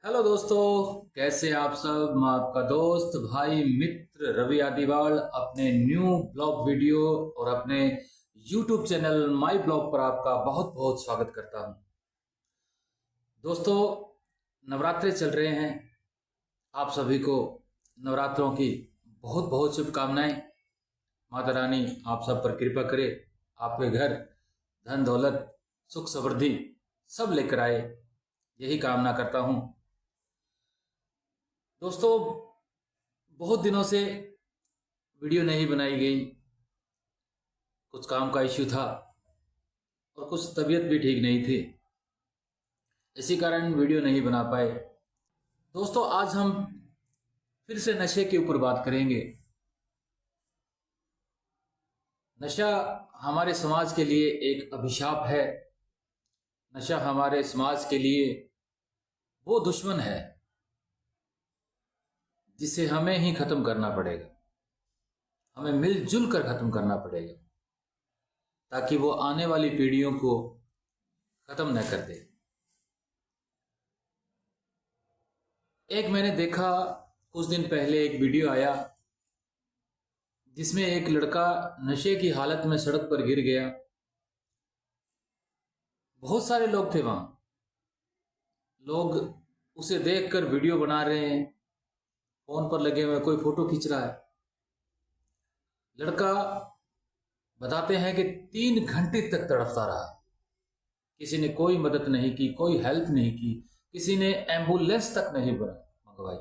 Hello दोस्तों, कैसे आप सब। मैं आपका दोस्त भाई मित्र रवि आदिवाल अपने न्यू ब्लॉग वीडियो और अपने यूट्यूब चैनल माई ब्लॉग पर आपका बहुत बहुत स्वागत करता हूं। दोस्तों, नवरात्रे चल रहे हैं। आप सभी को नवरात्रों की बहुत बहुत शुभकामनाएं। माता रानी आप सब पर कृपा करे, आपके घर धन दौलत सुख समृद्धि सब लेकर आए, यही कामना करता हूं। दोस्तों, बहुत दिनों से वीडियो नहीं बनाई गई। कुछ काम का इश्यू था और कुछ तबीयत भी ठीक नहीं थी, इसी कारण वीडियो नहीं बना पाए। दोस्तों, आज हम फिर से नशे के ऊपर बात करेंगे। नशा हमारे समाज के लिए एक अभिशाप है। नशा हमारे समाज के लिए वो दुश्मन है जिसे हमें ही खत्म करना पड़ेगा। हमें मिलजुल कर खत्म करना पड़ेगा ताकि वो आने वाली पीढ़ियों को खत्म न कर दे। एक मैंने देखा, कुछ दिन पहले एक वीडियो आया जिसमें एक लड़का नशे की हालत में सड़क पर गिर गया। बहुत सारे लोग थे वहां। लोग उसे देखकर वीडियो बना रहे हैं, फोन पर लगे हुए, कोई फोटो खींच रहा है। लड़का बताते हैं कि 3 घंटे तक तड़पता रहा। किसी ने कोई मदद नहीं की, कोई हेल्प नहीं की, किसी ने एम्बुलेंस तक नहीं मंगवाई।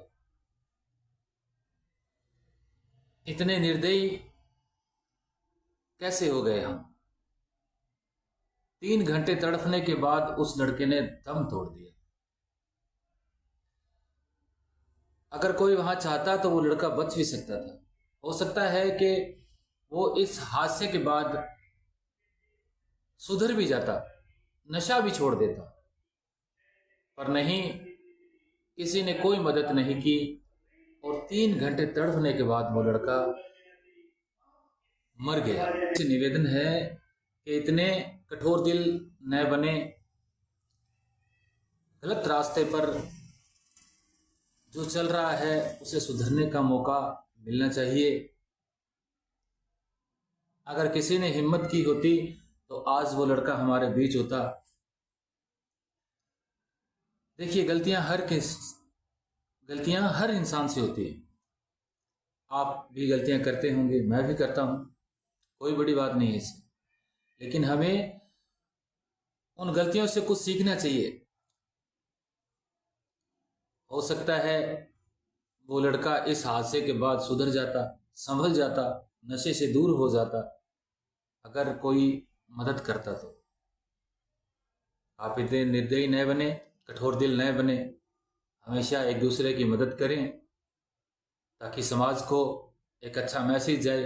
इतने निर्दयी कैसे हो गए हम। 3 घंटे तड़पने के बाद उस लड़के ने दम तोड़ दिया। अगर कोई वहां चाहता तो वो लड़का बच भी सकता था। हो सकता है कि वो इस हादसे के बाद सुधर भी जाता, नशा भी छोड़ देता, पर नहीं, किसी ने कोई मदद नहीं की और 3 घंटे तड़पने के बाद वो लड़का मर गया। निवेदन है कि इतने कठोर दिल न बने। गलत रास्ते पर जो चल रहा है उसे सुधरने का मौका मिलना चाहिए। अगर किसी ने हिम्मत की होती तो आज वो लड़का हमारे बीच होता। देखिए, गलतियां हर इंसान से होती हैं। आप भी गलतियां करते होंगे, मैं भी करता हूं, कोई बड़ी बात नहीं है इससे। लेकिन हमें उन गलतियों से कुछ सीखना चाहिए। हो सकता है वो लड़का इस हादसे के बाद सुधर जाता, संभल जाता, नशे से दूर हो जाता, अगर कोई मदद करता तो। आप इतने निर्दयी न बने, कठोर दिल न बने। हमेशा एक दूसरे की मदद करें ताकि समाज को एक अच्छा मैसेज जाए,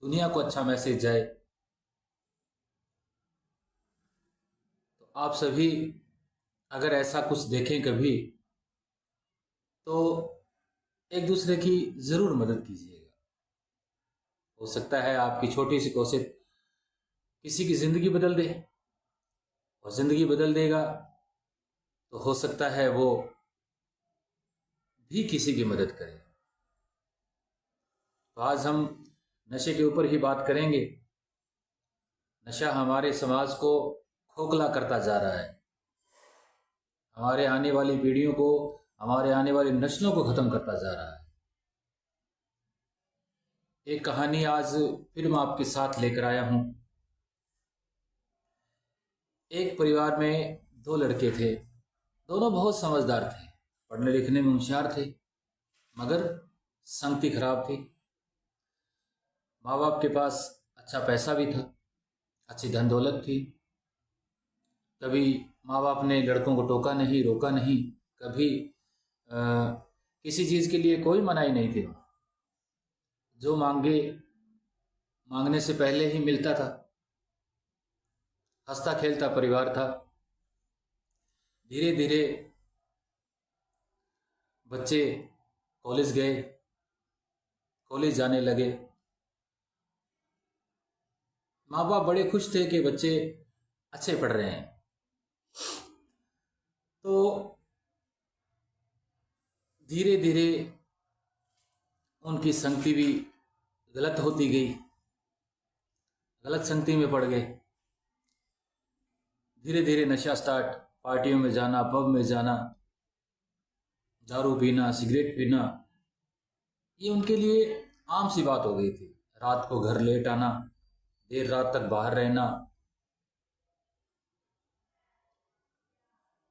दुनिया को अच्छा मैसेज जाए। तो आप सभी अगर ऐसा कुछ देखें कभी तो एक दूसरे की जरूर मदद कीजिएगा। हो सकता है आपकी छोटी सी कोशिश किसी की जिंदगी बदल दे, और जिंदगी बदल देगा तो हो सकता है वो भी किसी की मदद करे। तो आज हम नशे के ऊपर ही बात करेंगे। नशा हमारे समाज को खोखला करता जा रहा है, हमारे आने वाली पीढ़ियों को, हमारे आने वाली नस्लों को खत्म करता जा रहा है। एक कहानी आज फिर मैं आपके साथ लेकर आया हूं। एक परिवार में 2 लड़के थे। दोनों बहुत समझदार थे, पढ़ने लिखने में होशियार थे, मगर संगति खराब थी। माँ बाप के पास अच्छा पैसा भी था, अच्छी धन दौलत थी। कभी माँ बाप ने लड़कों को टोका नहीं, रोका नहीं। कभी किसी चीज़ के लिए कोई मनाही नहीं थी। जो मांगे, मांगने से पहले ही मिलता था। हंसता खेलता परिवार था। धीरे धीरे बच्चे कॉलेज गए, कॉलेज जाने लगे। माँ बाप बड़े खुश थे कि बच्चे अच्छे पढ़ रहे हैं। तो धीरे धीरे उनकी संगति भी गलत होती गई, गलत संगति में पड़ गए। धीरे धीरे नशा स्टार्ट, पार्टियों में जाना, पब में जाना, दारू पीना, सिगरेट पीना, ये उनके लिए आम सी बात हो गई थी। रात को घर लेट आना, देर रात तक बाहर रहना।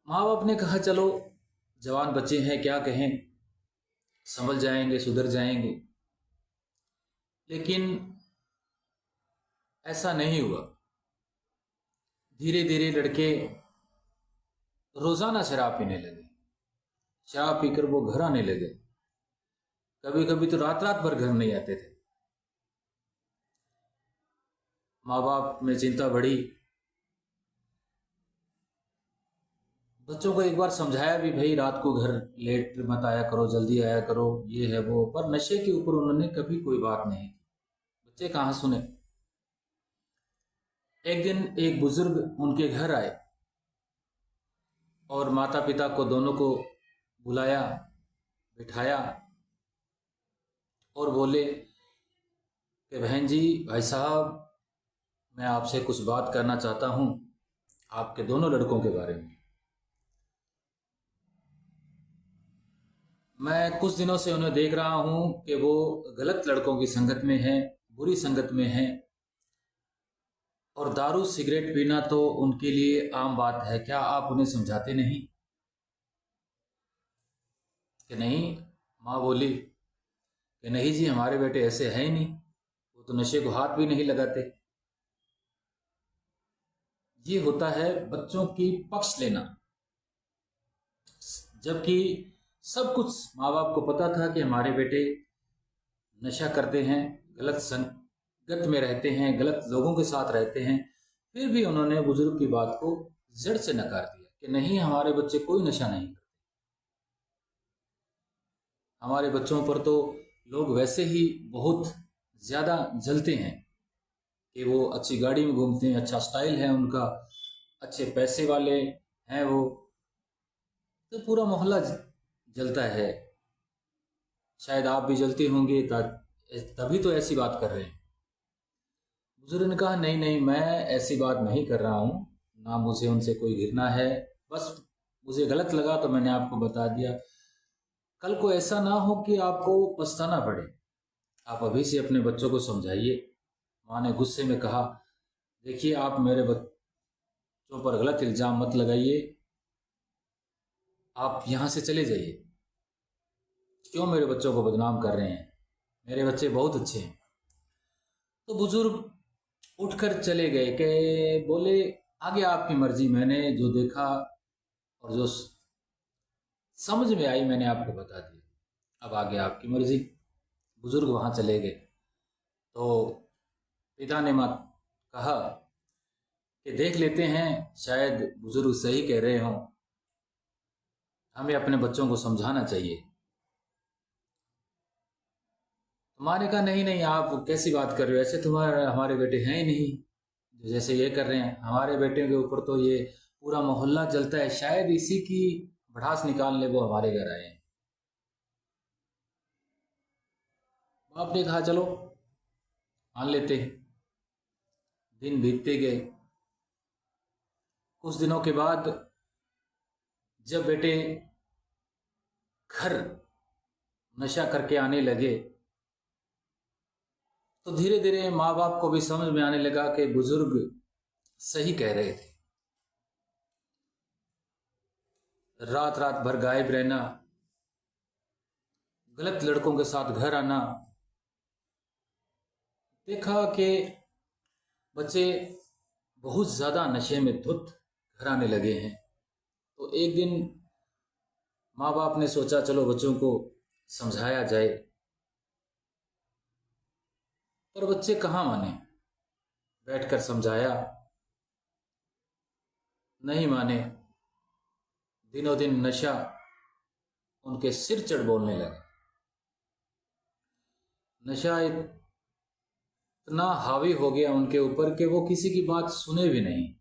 माँ बाप ने कहा चलो जवान बच्चे हैं, क्या कहें, संभल जाएंगे, सुधर जाएंगे। लेकिन ऐसा नहीं हुआ। धीरे धीरे लड़के रोजाना शराब पीने लगे। शराब पीकर वो घर आने लगे। कभी कभी तो रात रात भर घर नहीं आते थे। माँ बाप में चिंता बढ़ी। बच्चों को एक बार समझाया भी, भाई रात को घर लेट मत आया करो, जल्दी आया करो, ये है वो, पर नशे के ऊपर उन्होंने कभी कोई बात नहीं की। बच्चे कहाँ सुने। एक दिन एक बुजुर्ग उनके घर आए और माता पिता को दोनों को बुलाया, बिठाया और बोले कि बहन जी, भाई साहब, मैं आपसे कुछ बात करना चाहता हूँ आपके दोनों लड़कों के बारे में। मैं कुछ दिनों से उन्हें देख रहा हूँ कि वो गलत लड़कों की संगत में हैं, बुरी संगत में हैं, और दारू सिगरेट पीना तो उनके लिए आम बात है। क्या आप उन्हें समझाते नहीं? कि नहीं। माँ बोली कि नहीं जी, हमारे बेटे ऐसे हैं ही नहीं, वो तो नशे को हाथ भी नहीं लगाते। ये होता है बच्चों की पक्ष लेना, जबकि सब कुछ माँ बाप को पता था कि हमारे बेटे नशा करते हैं, गलत संगत में रहते हैं, गलत लोगों के साथ रहते हैं। फिर भी उन्होंने बुजुर्ग की बात को जड़ से नकार दिया कि नहीं, हमारे बच्चे कोई नशा नहीं करते। हमारे बच्चों पर तो लोग वैसे ही बहुत ज़्यादा जलते हैं कि वो अच्छी गाड़ी में घूमते हैं, अच्छा स्टाइल है उनका, अच्छे पैसे वाले हैं वो, तो पूरा मोहल्ला जलता है। शायद आप भी जलते होंगे, तभी तो ऐसी बात कर रहे हैं। बुजुर्ग ने कहा नहीं नहीं, मैं ऐसी बात नहीं कर रहा हूँ, ना मुझे उनसे कोई घृणा है, बस मुझे गलत लगा तो मैंने आपको बता दिया। कल को ऐसा ना हो कि आपको पछताना पड़े। आप अभी से अपने बच्चों को समझाइए। माँ ने गुस्से में कहा, देखिए आप मेरे बच्चों पर गलत इल्ज़ाम मत लगाइए, आप यहाँ से चले जाइए। क्यों मेरे बच्चों को बदनाम कर रहे हैं? मेरे बच्चे बहुत अच्छे हैं। तो बुजुर्ग उठकर चले गए कि बोले आगे आपकी मर्जी, मैंने जो देखा और जो समझ में आई मैंने आपको बता दिया, अब आगे आपकी मर्जी। बुजुर्ग वहाँ चले गए तो पिता ने मत कहा कि देख लेते हैं, शायद बुजुर्ग सही कह रहे हों, हमें अपने बच्चों को समझाना चाहिए। माँ ने कहा नहीं नहीं, आप कैसी बात कर रहे हो, ऐसे तुम्हारे हमारे बेटे हैं ही नहीं जो जैसे ये कर रहे हैं। हमारे बेटे के ऊपर तो ये पूरा मोहल्ला जलता है, शायद इसी की भड़ास निकालने वो हमारे घर आए हैं। बाप ने कहा चलो मान लेते हैं। दिन बीतते गए। कुछ दिनों के बाद जब बेटे घर नशा करके आने लगे तो धीरे धीरे माँ बाप को भी समझ में आने लगा कि बुजुर्ग सही कह रहे थे। रात रात भर गायब रहना, गलत लड़कों के साथ घर आना, देखा कि बच्चे बहुत ज़्यादा नशे में धुत घर आने लगे हैं। तो एक दिन माँ बाप ने सोचा चलो बच्चों को समझाया जाए, पर बच्चे कहाँ माने। बैठकर समझाया, नहीं माने। दिनों दिन नशा उनके सिर चढ़ बोलने लगा। नशा इतना हावी हो गया उनके ऊपर कि वो किसी की बात सुने भी नहीं।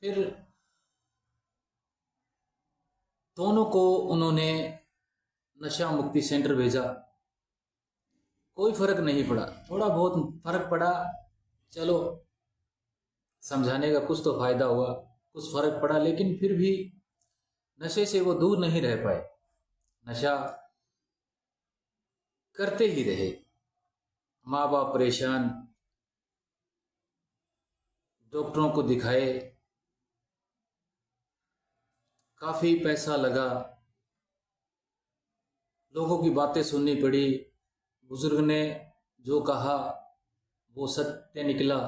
फिर दोनों को उन्होंने नशा मुक्ति सेंटर भेजा। कोई फर्क नहीं पड़ा, थोड़ा बहुत फर्क पड़ा, चलो समझाने का कुछ तो फायदा हुआ, कुछ फर्क पड़ा, लेकिन फिर भी नशे से वो दूर नहीं रह पाए, नशा करते ही रहे। माँ बाप परेशान, डॉक्टरों को दिखाए, काफी पैसा लगा, लोगों की बातें सुननी पड़ी, बुजुर्ग ने जो कहा वो सत्य निकला।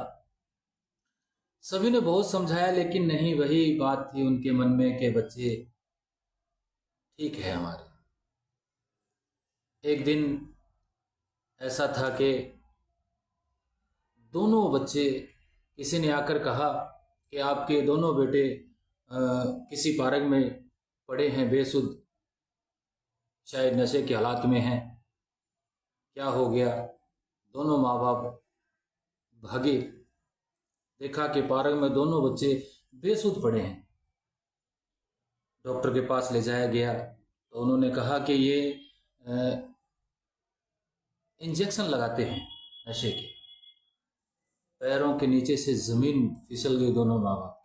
सभी ने बहुत समझाया, लेकिन नहीं, वही बात थी उनके मन में कि बच्चे ठीक है हमारे। एक दिन ऐसा था कि दोनों बच्चे, किसी ने आकर कहा कि आपके दोनों बेटे किसी पार्क में पड़े हैं बेसुध, शायद नशे के हालात में हैं, क्या हो गया। दोनों माँ बाप भागे, देखा कि पार्क में दोनों बच्चे बेसुध पड़े हैं। डॉक्टर के पास ले जाया गया तो उन्होंने कहा कि ये इंजेक्शन लगाते हैं नशे के। पैरों के नीचे से जमीन फिसल गई दोनों माँ बाप।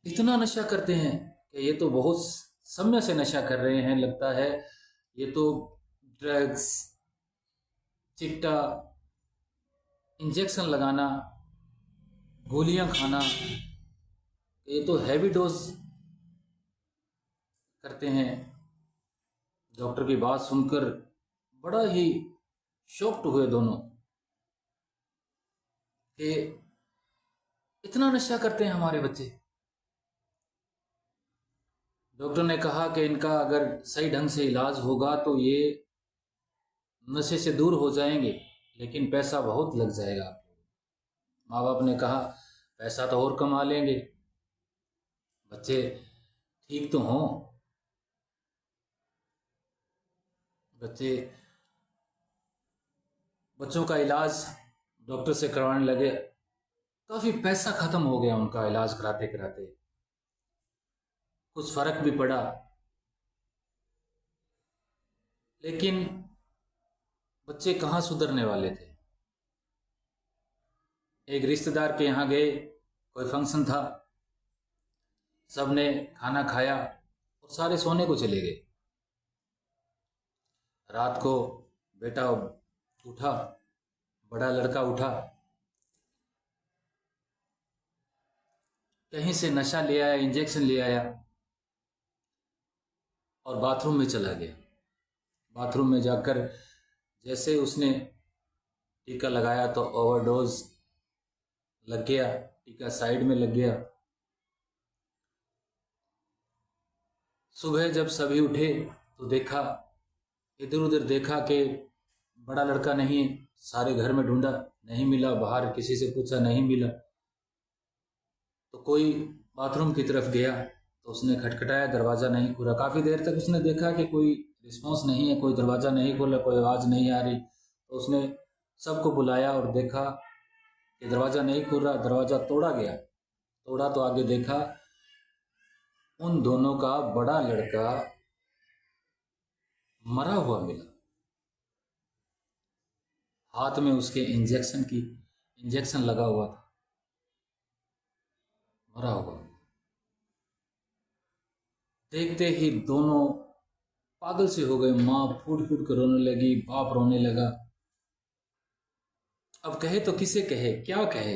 इतना नशा करते हैं कि ये तो बहुत समय से नशा कर रहे हैं, लगता है ये तो ड्रग्स, चिट्टा, इंजेक्शन लगाना, गोलियां खाना, ये तो हैवी डोज करते हैं। डॉक्टर की बात सुनकर बड़ा ही शॉक्ड हुए दोनों कि इतना नशा करते हैं हमारे बच्चे। डॉक्टर ने कहा कि इनका अगर सही ढंग से इलाज होगा तो ये नशे से दूर हो जाएंगे, लेकिन पैसा बहुत लग जाएगा। माँ बाप ने कहा पैसा तो और कमा लेंगे, बच्चे ठीक तो हों। बच्चों का इलाज डॉक्टर से करवाने लगे, काफ़ी पैसा ख़त्म हो गया उनका इलाज कराते कराते। कुछ फर्क भी पड़ा, लेकिन बच्चे कहाँ सुधरने वाले थे। एक रिश्तेदार के यहाँ गए, कोई फंक्शन था, सबने खाना खाया और सारे सोने को चले गए। रात को बेटा उठा, बड़ा लड़का उठा, कहीं से नशा ले आया, इंजेक्शन ले आया और बाथरूम में चला गया। बाथरूम में जाकर जैसे उसने टीका लगाया तो ओवरडोज लग गया, टीका साइड में लग गया। सुबह जब सभी उठे तो देखा, इधर उधर देखा कि बड़ा लड़का नहीं है। सारे घर में ढूंढा, नहीं मिला, बाहर किसी से पूछा, नहीं मिला। तो कोई बाथरूम की तरफ गया तो उसने खटखटाया, दरवाज़ा नहीं खुला। काफ़ी देर तक उसने देखा कि कोई रिस्पॉन्स नहीं है, कोई दरवाज़ा नहीं खोला, कोई आवाज़ नहीं आ रही। तो उसने सबको बुलाया और देखा कि दरवाज़ा नहीं खुल रहा। दरवाज़ा तोड़ा गया, तोड़ा तो आगे देखा उन दोनों का बड़ा लड़का मरा हुआ मिला। हाथ में उसके इंजेक्शन लगा हुआ था, मरा हुआ। देखते ही दोनों पागल से हो गए। माँ फूट फूट कर रोने लगी, बाप रोने लगा। अब कहे तो किसे कहे, क्या कहे।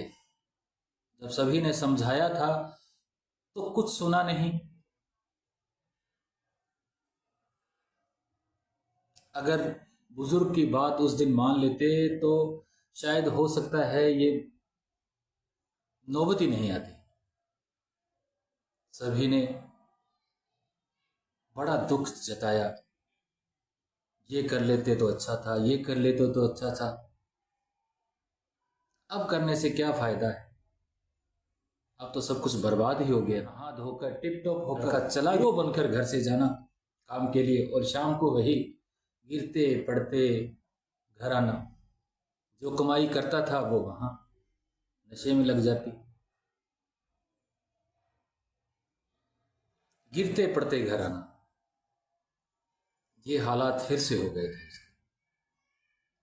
जब सभी ने समझाया था तो कुछ सुना नहीं। अगर बुजुर्ग की बात उस दिन मान लेते तो शायद हो सकता है ये नौबत ही नहीं आती। सभी ने बड़ा दुख जताया, ये कर लेते तो अच्छा था, ये कर लेते तो अच्छा था, अब करने से क्या फायदा है, अब तो सब कुछ बर्बाद ही हो गया। नहा धोकर टिप टॉप होकर चला हीरो बनकर घर से जाना काम के लिए, और शाम को वही गिरते पड़ते घर आना। जो कमाई करता था वो वहाँ नशे में लग जाती। गिरते पड़ते घर आना, ये हालात फिर से हो गए थे उसके।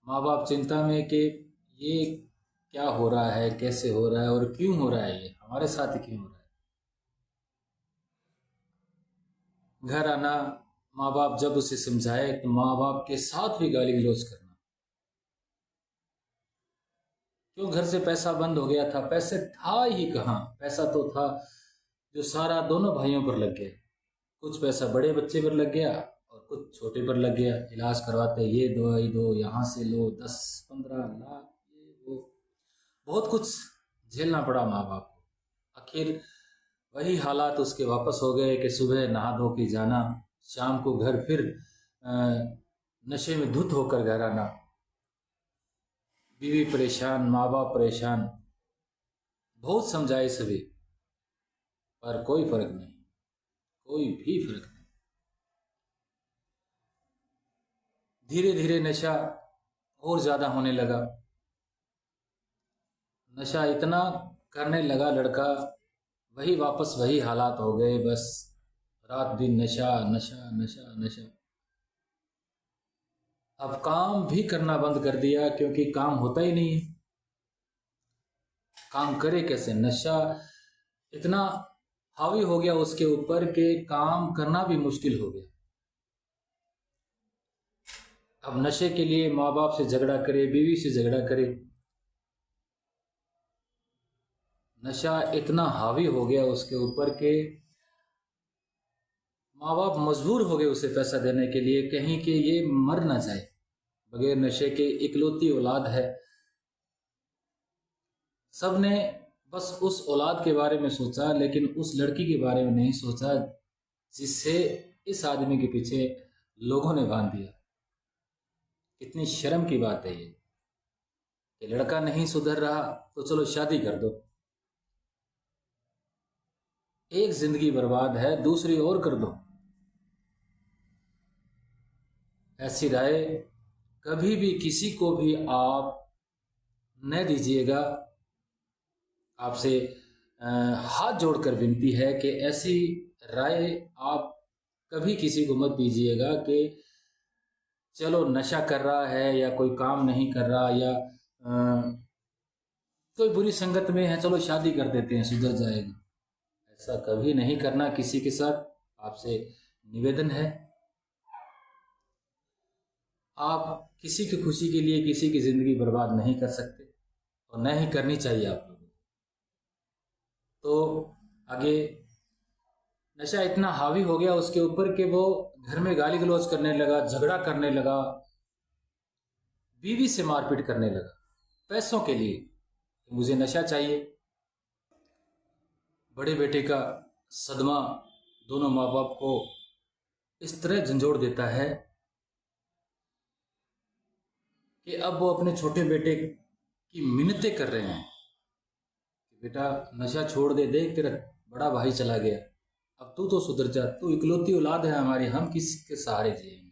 माँ बाप चिंता में कि ये क्या हो रहा है, कैसे हो रहा है और क्यों हो रहा है, ये हमारे साथ ही क्यों हो रहा है। घर आना, माँ बाप जब उसे समझाए तो माँ बाप के साथ भी गाली गलौज करना। क्यों घर से पैसा बंद हो गया था, पैसे था ही कहाँ, पैसा तो था जो सारा दोनों भाइयों पर लग गया। कुछ पैसा बड़े बच्चे पर लग गया और कुछ छोटे पर लग गया। इलाज करवाते, ये दवाई दो, यहाँ से लो, 10-15 लाख, ये वो, बहुत कुछ झेलना पड़ा माँ बाप को। आखिर वही हालात उसके वापस हो गए कि सुबह नहा धो के जाना, शाम को घर फिर नशे में धुत होकर घर आना। बीवी परेशान, माँ बाप परेशान, बहुत समझाए सभी, पर कोई फर्क नहीं, कोई भी फर्क नहीं। धीरे धीरे नशा और ज्यादा होने लगा। नशा इतना करने लगा लड़का, वही वापस वही हालात हो गए, बस रात दिन नशा नशा नशा नशा। अब काम भी करना बंद कर दिया क्योंकि काम होता ही नहीं है। काम करे कैसे, नशा इतना हावी हो गया उसके ऊपर कि काम करना भी मुश्किल हो गया। अब नशे के लिए माँ बाप से झगड़ा करे, बीवी से झगड़ा करे। नशा इतना हावी हो गया उसके ऊपर कि माँ बाप मजबूर हो गए उसे पैसा देने के लिए, कहीं कि ये मर ना जाए। बगैर नशे के इकलौती औलाद है। सबने बस उस औलाद के बारे में सोचा, लेकिन उस लड़की के बारे में नहीं सोचा जिससे इस आदमी के पीछे लोगों ने बांध दिया। कितनी शर्म की बात है ये कि लड़का नहीं सुधर रहा तो चलो शादी कर दो। एक जिंदगी बर्बाद है, दूसरी और कर दो। ऐसी राय कभी भी किसी को भी आप न दीजिएगा। आपसे हाथ जोड़कर विनती है कि ऐसी राय आप कभी किसी को मत दीजिएगा कि चलो नशा कर रहा है या कोई काम नहीं कर रहा या कोई बुरी संगत में है, चलो शादी कर देते हैं सुधर जाएगा। ऐसा कभी नहीं करना किसी के साथ। आपसे निवेदन है, आप किसी की खुशी के लिए किसी की जिंदगी बर्बाद नहीं कर सकते और न ही करनी चाहिए आप लोगों को। तो आगे नशा इतना हावी हो गया उसके ऊपर कि वो घर में गाली गलौज करने लगा, झगड़ा करने लगा, बीवी से मारपीट करने लगा पैसों के लिए। मुझे नशा चाहिए। बड़े बेटे का सदमा दोनों माँ बाप को इस तरह झंझोड़ देता है कि अब वो अपने छोटे बेटे की मिन्नतें कर रहे हैं कि बेटा नशा छोड़ दे, देख तेरा बड़ा भाई चला गया, अब तू तो सुधर जा, तू इकलौती औलाद है हमारी, हम किसके सहारे जिएंगे।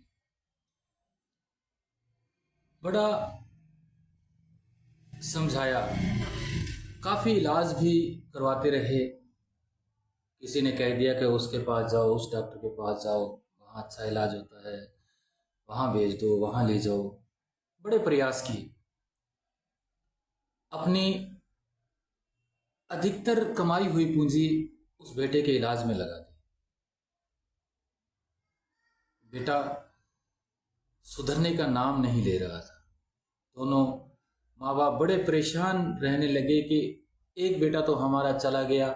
बड़ा समझाया, काफी इलाज भी करवाते रहे। किसी ने कह दिया कि उसके पास जाओ, उस डॉक्टर के पास जाओ, वहाँ अच्छा इलाज होता है, वहाँ भेज दो, वहाँ ले जाओ। बड़े प्रयास किए, अपनी अधिकतर कमाई हुई पूंजी उस बेटे के इलाज में लगा दी। बेटा सुधरने का नाम नहीं ले रहा था। दोनों माँ बाप बड़े परेशान रहने लगे कि एक बेटा तो हमारा चला गया,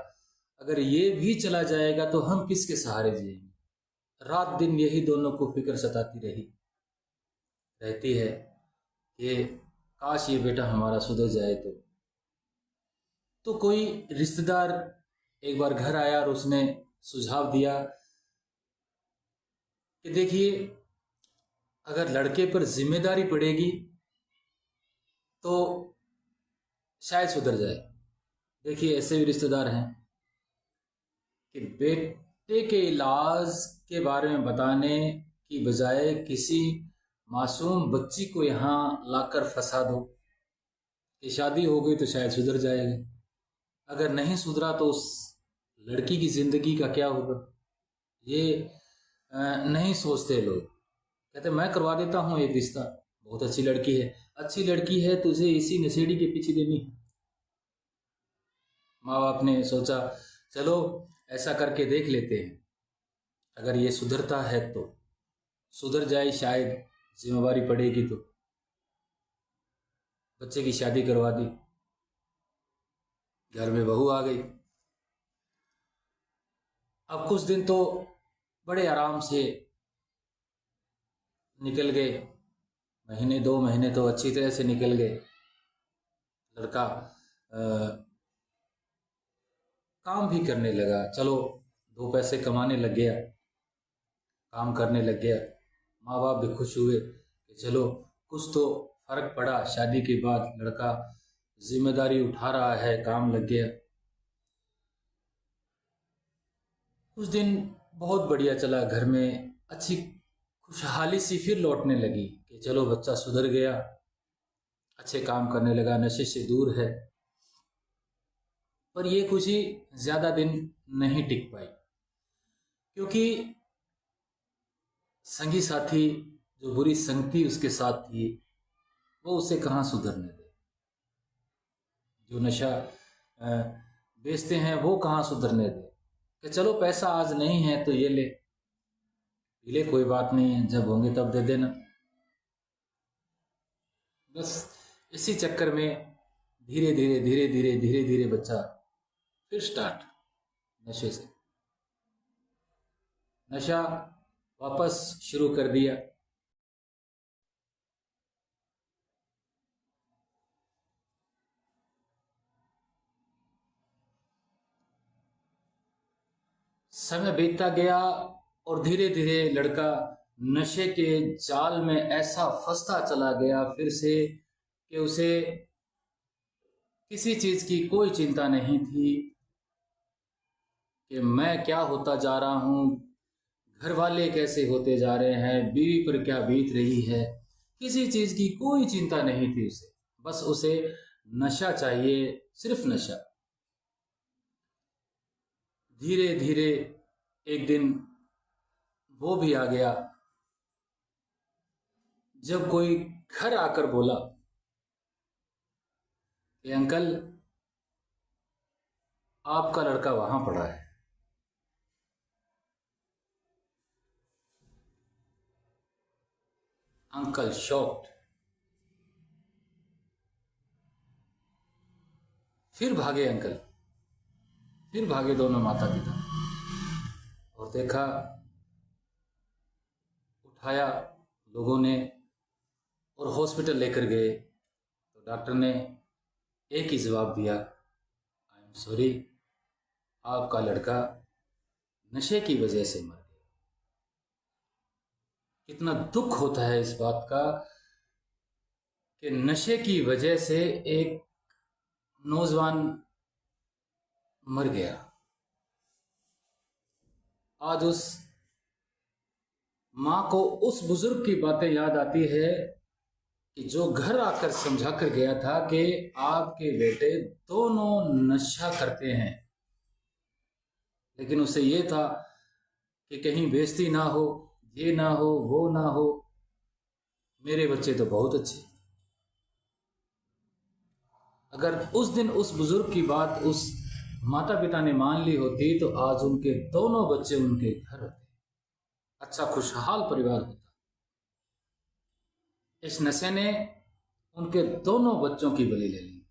अगर ये भी चला जाएगा तो हम किसके सहारे जिएंगे। रात दिन यही दोनों को फिक्र सताती रहती है कि काश ये बेटा हमारा सुधर जाए। तो कोई रिश्तेदार एक बार घर आया और उसने सुझाव दिया कि देखिए अगर लड़के पर जिम्मेदारी पड़ेगी तो शायद सुधर जाए। देखिए ऐसे भी रिश्तेदार हैं कि बेटे के इलाज के बारे में बताने की बजाय किसी मासूम बच्ची को यहाँ लाकर फंसा दो कि शादी हो गई तो शायद सुधर जाएगा। अगर नहीं सुधरा तो उस लड़की की जिंदगी का क्या होगा। ये नहीं सोचते लोग। कहते मैं करवा देता हूँ एक रिश्ता, बहुत अच्छी लड़की है। अच्छी लड़की है, तुझे इसी नशेड़ी के पीछे देनी है। माँ बाप ने सोचा चलो ऐसा करके देख लेते हैं, अगर ये सुधरता है तो सुधर जाए, शायद जिम्मेवारी पड़ेगी तो। बच्चे की शादी करवा दी, घर में बहू आ गई। अब कुछ दिन तो बड़े आराम से निकल गए, महीने 2 महीने तो अच्छी तरह से निकल गए। लड़का काम भी करने लगा, चलो 2 पैसे कमाने लग गया, काम करने लग गया। माँ बाप भी खुश हुए कि चलो कुछ तो फर्क पड़ा, शादी के बाद लड़का जिम्मेदारी उठा रहा है, काम लग गया। कुछ दिन बहुत बढ़िया चला, घर में अच्छी खुशहाली सी फिर लौटने लगी कि चलो बच्चा सुधर गया, अच्छे काम करने लगा, नशे से दूर है। पर ये खुशी ज़्यादा दिन नहीं टिक पाई, क्योंकि संगी साथी जो बुरी संगति उसके साथ थी वो उसे कहाँ सुधरने दे। जो नशा बेचते हैं वो कहाँ सुधरने दे कि चलो पैसा आज नहीं है तो ये ले ले, कोई बात नहीं है, जब होंगे तब दे देना। बस इसी चक्कर में धीरे धीरे धीरे धीरे धीरे धीरे बच्चा फिर स्टार्ट नशे से, नशा वापस शुरू कर दिया। समय बीतता गया और धीरे धीरे लड़का नशे के जाल में ऐसा फंसता चला गया फिर से कि उसे किसी चीज की कोई चिंता नहीं थी कि मैं क्या होता जा रहा हूँ, घर वाले कैसे होते जा रहे हैं, बीवी पर क्या बीत रही है। किसी चीज की कोई चिंता नहीं थी उसे, बस उसे नशा चाहिए, सिर्फ नशा। धीरे धीरे एक दिन वो भी आ गया जब कोई घर आकर बोला कि अंकल आपका लड़का वहां पड़ा है। अंकल शॉक्ड, फिर भागे अंकल, फिर भागे दोनों माता पिता और देखा, उठाया लोगों ने और हॉस्पिटल लेकर गए तो डॉक्टर ने एक ही जवाब दिया, आई एम सॉरी, आपका लड़का नशे की वजह से मर गया। कितना दुख होता है इस बात का कि नशे की वजह से एक नौजवान मर गया। आज उस माँ को उस बुजुर्ग की बातें याद आती है कि जो घर आकर समझा कर गया था कि आपके बेटे दोनों नशा करते हैं, लेकिन उसे ये था कि कहीं बेइज्जती ना हो, ये ना हो, वो ना हो, मेरे बच्चे तो बहुत अच्छे। अगर उस दिन उस बुजुर्ग की बात उस माता पिता ने मान ली होती तो आज उनके दोनों बच्चे उनके घर होते, अच्छा खुशहाल परिवार होता। इस नशे ने उनके दोनों बच्चों की बलि ले ली।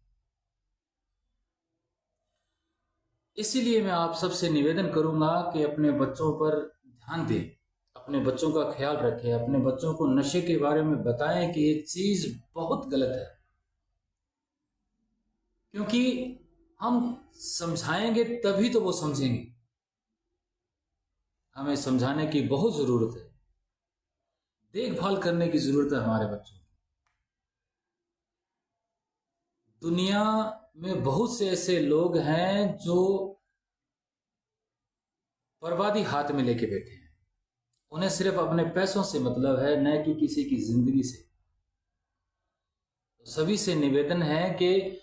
इसीलिए मैं आप सबसे निवेदन करूंगा कि अपने बच्चों पर ध्यान दें, अपने बच्चों का ख्याल रखें, अपने बच्चों को नशे के बारे में बताएं कि ये चीज बहुत गलत है। क्योंकि हम समझाएंगे तभी तो वो समझेंगे। हमें समझाने की बहुत जरूरत है, देखभाल करने की जरूरत है हमारे बच्चों की। दुनिया में बहुत से ऐसे लोग हैं जो बर्बादी हाथ में लेके बैठे हैं, उन्हें सिर्फ अपने पैसों से मतलब है, न कि किसी की जिंदगी से। तो सभी से निवेदन है कि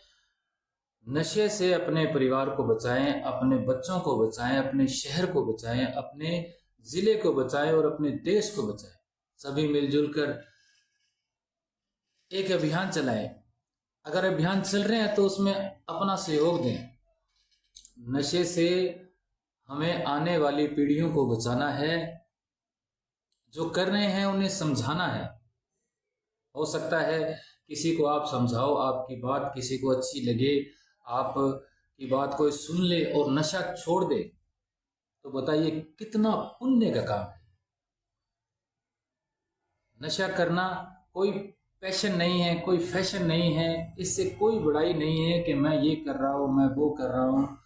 नशे से अपने परिवार को बचाएं, अपने बच्चों को बचाएं, अपने शहर को बचाएं, अपने जिले को बचाएं और अपने देश को बचाएं। सभी मिलजुल कर एक अभियान चलाएं। अगर अभियान चल रहे हैं तो उसमें अपना सहयोग दें। नशे से हमें आने वाली पीढ़ियों को बचाना है। जो कर रहे हैं उन्हें समझाना है। हो सकता है किसी को आप समझाओ, आपकी बात किसी को अच्छी लगे, आप की बात कोई सुन ले और नशा छोड़ दे, तो बताइए कितना पुण्य का काम है। नशा करना कोई पैशन नहीं है, कोई फैशन नहीं है, इससे कोई बड़ाई नहीं है कि मैं ये कर रहा हूँ, मैं वो कर रहा हूँ।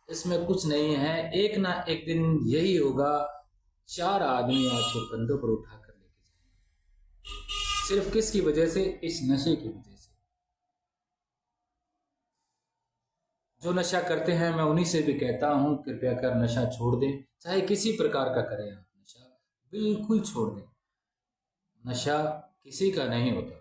इसमें कुछ नहीं है। एक ना एक दिन यही होगा, 4 आदमी आपको कंधों पर उठा कर लेके जाएंगे। सिर्फ किसकी वजह से? इस नशे की वजह से। जो नशा करते हैं मैं उन्हीं से भी कहता हूं, कृपया कर नशा छोड़ दें। चाहे किसी प्रकार का करें आप, नशा बिल्कुल छोड़ दें। नशा किसी का नहीं होता।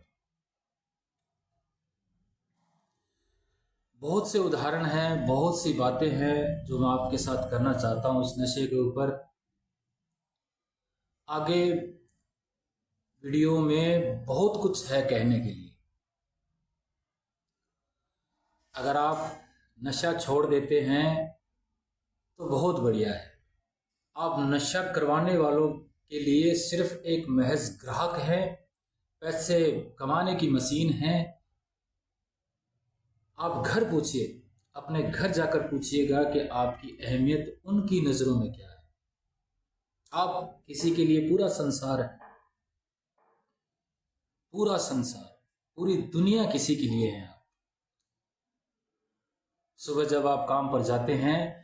बहुत से उदाहरण हैं, बहुत सी बातें हैं जो मैं आपके साथ करना चाहता हूं इस नशे के ऊपर। आगे वीडियो में बहुत कुछ है कहने के लिए। अगर आप नशा छोड़ देते हैं तो बहुत बढ़िया है। आप नशा करवाने वालों के लिए सिर्फ एक महज ग्राहक है, पैसे कमाने की मशीन है। आप घर पूछिए, अपने घर जाकर पूछिएगा कि आपकी अहमियत उनकी नजरों में क्या है। आप किसी के लिए पूरा संसार है, पूरा संसार, पूरी दुनिया किसी के लिए है। आप सुबह जब आप काम पर जाते हैं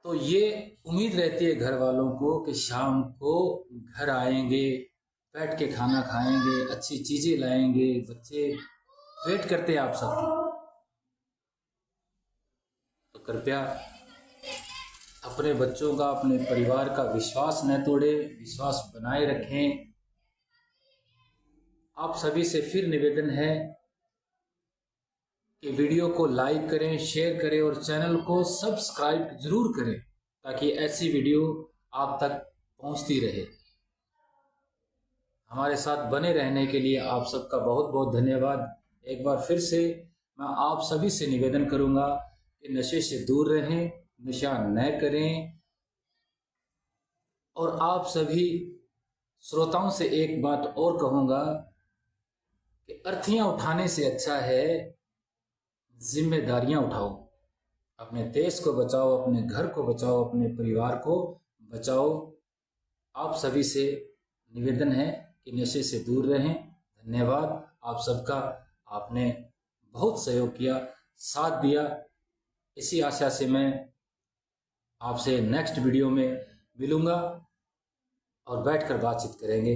तो ये उम्मीद रहती है घर वालों को कि शाम को घर आएंगे, बैठ के खाना खाएंगे, अच्छी चीजें लाएंगे, बच्चे वेट करते हैं आप सबकी। तो कृपया अपने बच्चों का, अपने परिवार का विश्वास न तोड़े, विश्वास बनाए रखें। आप सभी से फिर निवेदन है कि वीडियो को लाइक करें, शेयर करें और चैनल को सब्सक्राइब जरूर करें ताकि ऐसी वीडियो आप तक पहुंचती रहे। हमारे साथ बने रहने के लिए आप सबका बहुत बहुत धन्यवाद। एक बार फिर से मैं आप सभी से निवेदन करूंगा कि नशे से दूर रहें, नशा न करें। और आप सभी श्रोताओं से एक बात और कहूंगा कि अर्थियां उठाने से अच्छा है जिम्मेदारियां उठाओ। अपने देश को बचाओ, अपने घर को बचाओ, अपने परिवार को बचाओ। आप सभी से निवेदन है कि नशे से दूर रहें। धन्यवाद आप सबका। आपने बहुत सहयोग किया, साथ दिया। इसी आशा से मैं आपसे नेक्स्ट वीडियो में मिलूंगा और बैठकर बातचीत करेंगे।